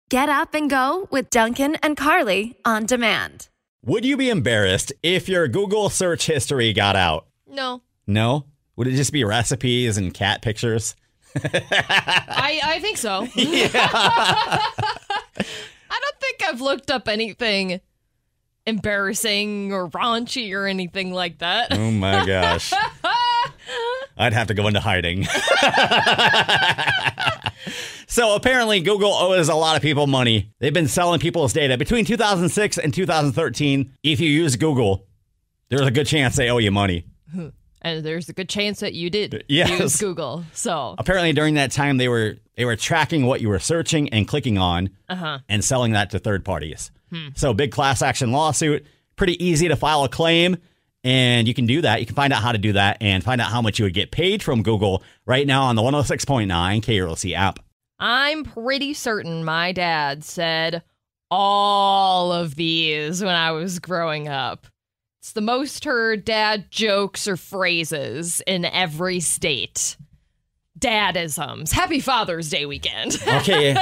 Get up and go with Dunken and Carly on demand. Would you be embarrassed if your Google search history got out? No. No? Would it just be recipes and cat pictures? I think so. Yeah. I don't think I've looked up anything embarrassing or raunchy or anything like that. Oh my gosh. I'd have to go into hiding. So apparently Google owes a lot of people money. They've been selling people's data. Between 2006 and 2013, if you use Google, there's a good chance they owe you money. And there's a good chance that you did Yes. use Google. So apparently during that time, they were tracking what you were searching and clicking on and selling that to third parties. So big class action lawsuit, pretty easy to file a claim. And you can do that. You can find out how to do that and find out how much you would get paid from Google right now on the 106.9 KRLC app. I'm pretty certain my dad said all of these when I was growing up. It's the most heard dad jokes or phrases in every state. Dadisms. Happy Father's Day weekend. Okay.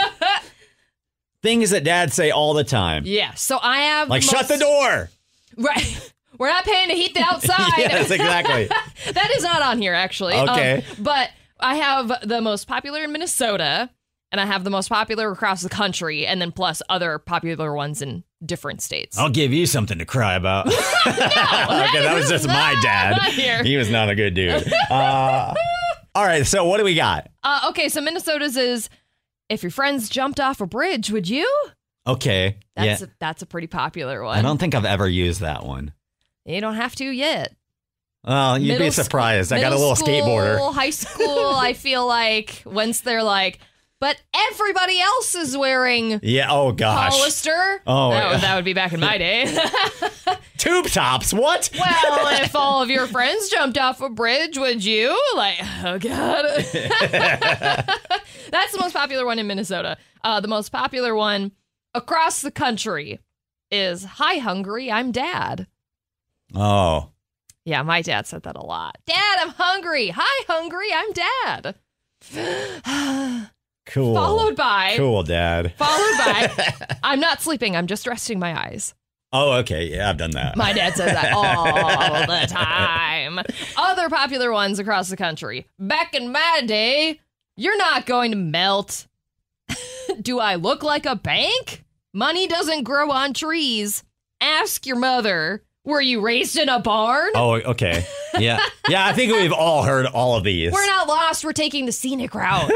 Things that dads say all the time. Yeah, so I have Like, shut the door. Right. We're not paying to heat the outside. Yes, exactly. That is not on here, actually. Okay. But I have the most popular in Minnesota, and I have the most popular across the country, and then plus other popular ones in different states. I'll give you something to cry about. Okay, that was just my dad. Not here. He was not a good dude. All right, so what do we got? Okay, so Minnesota's is, if your friends jumped off a bridge, would you? Okay. That's a pretty popular one. I don't think I've ever used that one. You don't have to yet. Well, you'd be surprised. I got a little skateboarder. High school, I feel like, once they're like, but everybody else is wearing Hollister. Oh, that would be back in my day. Tube tops, what? Well, if all of your friends jumped off a bridge, would you? Like, oh, God. That's the most popular one in Minnesota. The most popular one across the country is, hi, hungry, I'm dad. Oh. Yeah, my dad said that a lot. Dad, I'm hungry. Hi, hungry, I'm dad. Cool. Followed by, I'm not sleeping, I'm just resting my eyes. Oh, okay. Yeah, I've done that. My dad says that all the time. Other popular ones across the country. Back in my day, you're not going to melt. Do I look like a bank? Money doesn't grow on trees. Ask your mother. Were you raised in a barn? Oh, okay. Yeah. Yeah, I think we've all heard all of these. We're not lost. We're taking the scenic route.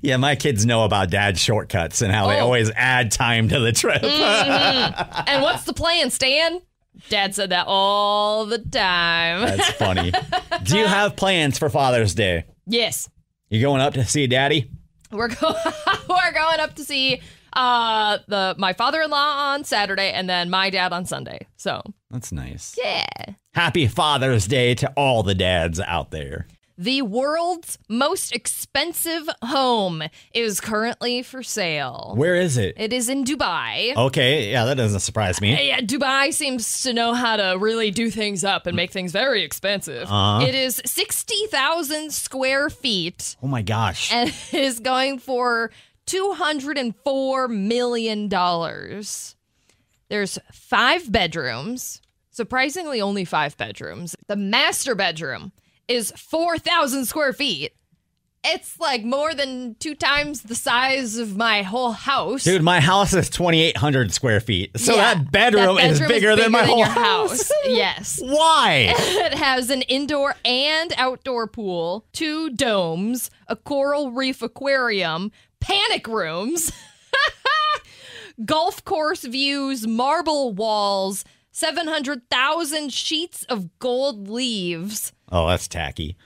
Yeah, my kids know about dad's shortcuts and how they always add time to the trip. And what's the plan, Stan? Dad said that all the time. That's funny. Do you have plans for Father's Day? Yes. You going up to see Daddy? We're going up to see my father-in-law on Saturday and then my dad on Sunday. So that's nice. Yeah. Happy Father's Day to all the dads out there. The world's most expensive home is currently for sale. Where is it? It is in Dubai. Okay, yeah, that doesn't surprise me. Yeah, Dubai seems to know how to really do things up and make things very expensive. It is 60,000 square feet. Oh my gosh. And it is going for $204 million. There's 5 bedrooms. Surprisingly, only 5 bedrooms. The master bedroom is 4,000 square feet. It's like more than 2 times the size of my whole house. Dude, my house is 2,800 square feet. So that bedroom is bigger than my whole house. Yes. Why? It has an indoor and outdoor pool, 2 domes, a coral reef aquarium, panic rooms, golf course views, marble walls, 700,000 sheets of gold leaves. Oh, that's tacky.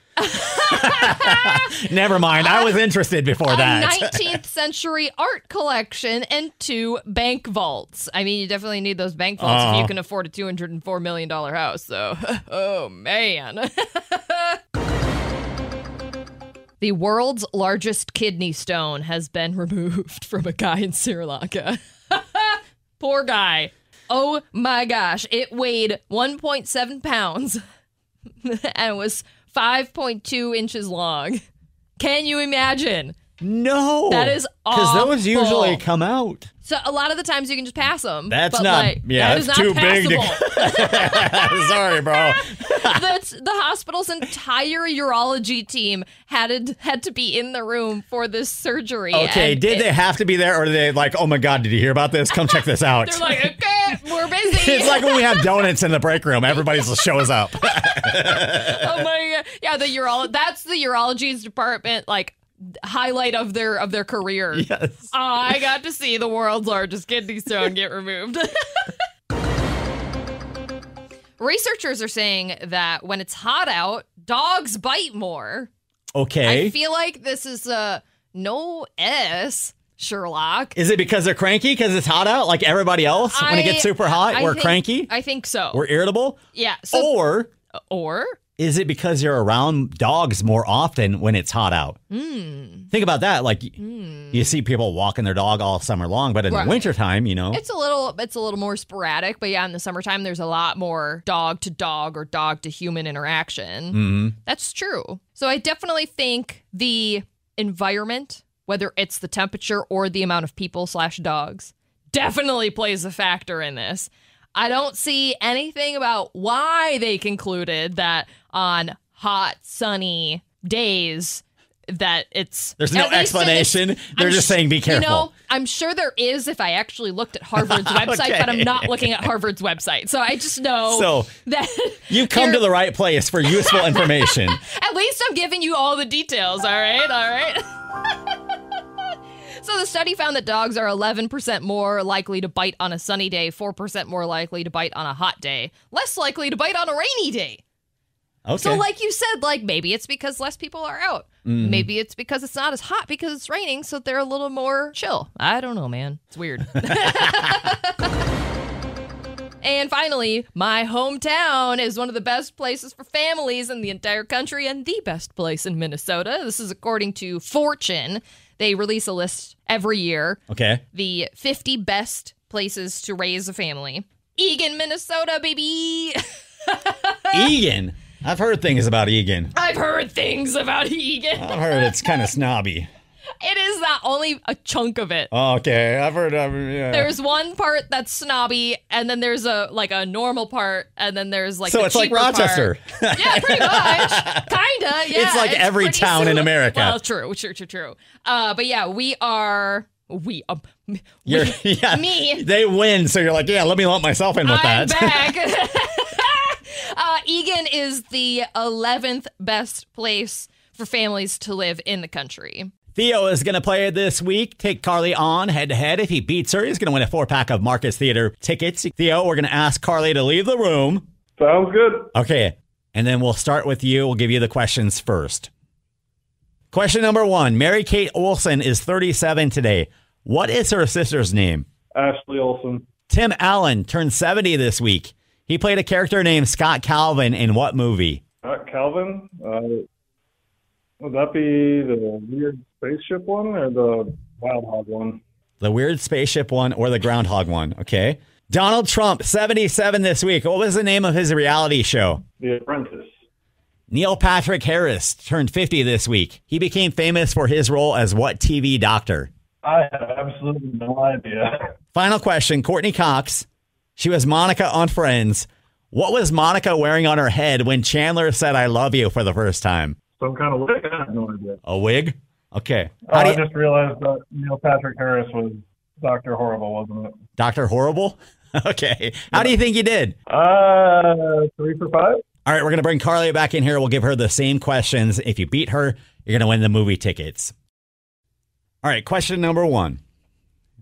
Never mind. I was interested before that. A 19th century art collection and 2 bank vaults. I mean, you definitely need those bank vaults if you can afford a $204 million house. So, oh, man. The world's largest kidney stone has been removed from a guy in Sri Lanka. Poor guy. Oh my gosh. It weighed 1.7 pounds and it was 5.2 inches long. Can you imagine? No. That is awful. Because those usually come out. So a lot of the times you can just pass them. That's but not, like, yeah, that is that's not too big passable. Sorry, bro. The hospital's entire urology team had to be in the room for this surgery. Okay, did they have to be there, or are they like, oh my God, did you hear about this? Come check this out. They're like, okay, we're busy. It's like when we have donuts in the break room. Everybody just shows up. Oh my God. Yeah, that's the urology's department, like, highlight of their career. Yes. I got to see the world's largest kidney stone get removed. Researchers are saying that when it's hot out, dogs bite more. Okay. I feel like this is no S, Sherlock. Is it because they're cranky because it's hot out like everybody else? When it gets super hot, we're cranky? I think so. We're irritable? Yeah. So, or is it because you're around dogs more often when it's hot out? Think about that. Like, you see people walking their dog all summer long, but in the wintertime, it's a little more sporadic. But yeah, in the summertime, there's a lot more dog to dog or dog to human interaction. Mm-hmm. That's true. So I definitely think the environment, whether it's the temperature or the amount of people/dogs, definitely plays a factor in this. I don't see anything about why they concluded that on hot, sunny days that it's... There's no explanation. They're just saying be careful. You know, I'm sure there is if I actually looked at Harvard's website, but I'm not looking at Harvard's website. So I just know that... You come to the right place for useful information. At least I'm giving you all the details, all right? So the study found that dogs are 11% more likely to bite on a sunny day, 4% more likely to bite on a hot day, less likely to bite on a rainy day. Okay. So like you said, like maybe it's because less people are out. Maybe it's because it's not as hot because it's raining, so they're a little more chill. I don't know, man. It's weird. And finally, my hometown is one of the best places for families in the entire country and the best place in Minnesota. This is according to Fortune. They release a list every year. Okay. The 50 best places to raise a family. Eagan, Minnesota, baby. Eagan? I've heard things about Eagan. I've heard things about Eagan. I've heard it's kind of snobby. It is not only a chunk of it. Okay, I've heard of it, yeah. There's one part that's snobby, and then there's a normal part, and then there's like so it's like Rochester. Yeah, pretty much. Kinda, yeah. It's like every town in America. Well, true. But yeah, me. They win, so you're like, yeah, let me lump myself in with I'm that. back. Eagan is the 11th best place for families to live in the country. Theo is going to play this week. Take Carly on head-to-head. If he beats her, he's going to win a 4-pack of Marcus Theater tickets. Theo, we're going to ask Carly to leave the room. Sounds good. Okay, and then we'll start with you. We'll give you the questions first. Question number 1. Mary-Kate Olsen is 37 today. What is her sister's name? Ashley Olsen. Tim Allen turned 70 this week. He played a character named Scott Calvin in what movie? Calvin? Would that be the weird spaceship one or the Wild Hog one? The weird spaceship one or the Groundhog one, okay. Donald Trump, 77 this week. What was the name of his reality show? The Apprentice. Neil Patrick Harris turned 50 this week. He became famous for his role as what TV doctor? I have absolutely no idea. Final question, Courtney Cox. She was Monica on Friends. What was Monica wearing on her head when Chandler said, I love you for the first time? Some kind of wig? I have no idea. A wig? Okay. I just realized that Neil Patrick Harris was Dr. Horrible, wasn't it? Dr. Horrible? Okay. How do you think you did? 3 for 5. All right, we're going to bring Carly back in here. We'll give her the same questions. If you beat her, you're going to win the movie tickets. All right, question number 1.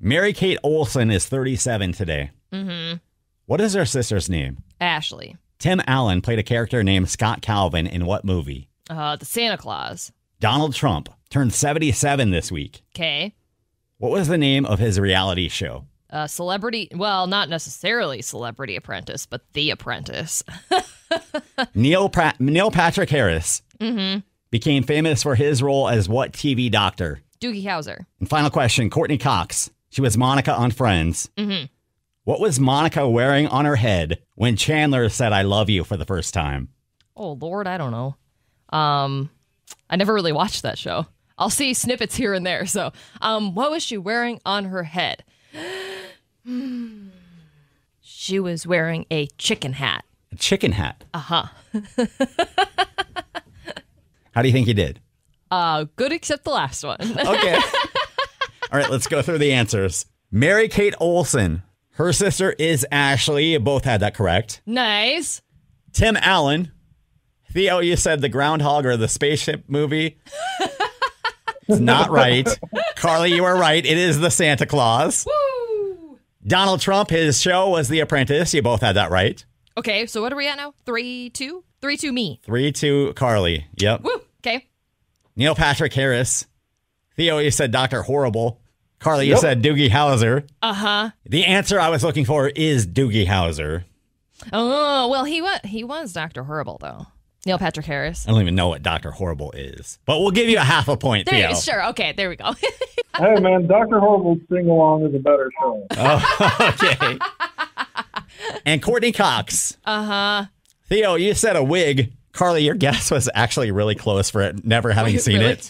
Mary-Kate Olsen is 37 today. Mm-hmm. What is her sister's name? Ashley. Tim Allen played a character named Scott Calvin in what movie? The Santa Claus. Donald Trump turned 77 this week. Okay. What was the name of his reality show? Celebrity, well, not necessarily Celebrity Apprentice, but The Apprentice. Neil Patrick Harris became famous for his role as what TV doctor? Doogie Howser. And final question, Courtney Cox. She was Monica on Friends. Mm-hmm. What was Monica wearing on her head when Chandler said, I love you for the first time? Oh, Lord, I don't know. I never really watched that show. I'll see snippets here and there. So, what was she wearing on her head? She was wearing a chicken hat. A chicken hat? Uh-huh. How do you think you did? Good except the last one. Okay. All right, let's go through the answers. Mary Kate Olsen. Her sister is Ashley. You both had that correct. Nice. Tim Allen. Theo, you said the Groundhog or the spaceship movie. It's not right. Carly, you were right. It is the Santa Claus. Woo! Donald Trump, his show was The Apprentice. You both had that right. Okay, so what are we at now? 3-2? 3-2 me. 3-2 Carly. Yep. Woo! Okay. Neil Patrick Harris. Theo, you said Dr. Horrible. Carly, you said Doogie Howser. Uh-huh. The answer I was looking for is Doogie Howser. Oh, well, he was Dr. Horrible, though. Neil Patrick Harris. I don't even know what Dr. Horrible is. But we'll give you a half a point, Theo. Sure, okay, there we go. Hey, man, Dr. Horrible's sing-along is a better show. Oh, okay. And Courtney Cox. Uh-huh. Theo, you said a wig. Carly, your guess was actually really close for it, never having seen Really? it.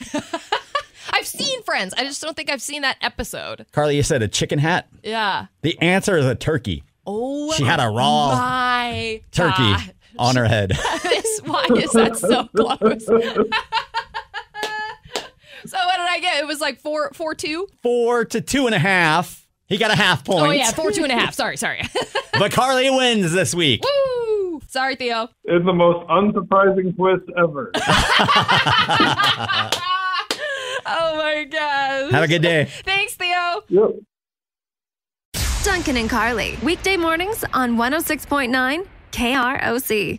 I've seen Friends. I just don't think I've seen that episode. Carly, you said a chicken hat. Yeah. The answer is a turkey. Oh, She had a raw my turkey God. on her head. Why is that so close? So what did I get? It was like 4-2? 4 to 2.5. He got a half point. Oh, yeah, 4-2.5. Sorry. But Carly wins this week. Woo! Sorry, Theo. It's the most unsurprising twist ever. Oh, my gosh. Have a good day. Thanks, Theo. Yep. Dunken and Carly, weekday mornings on 106.9 KROC.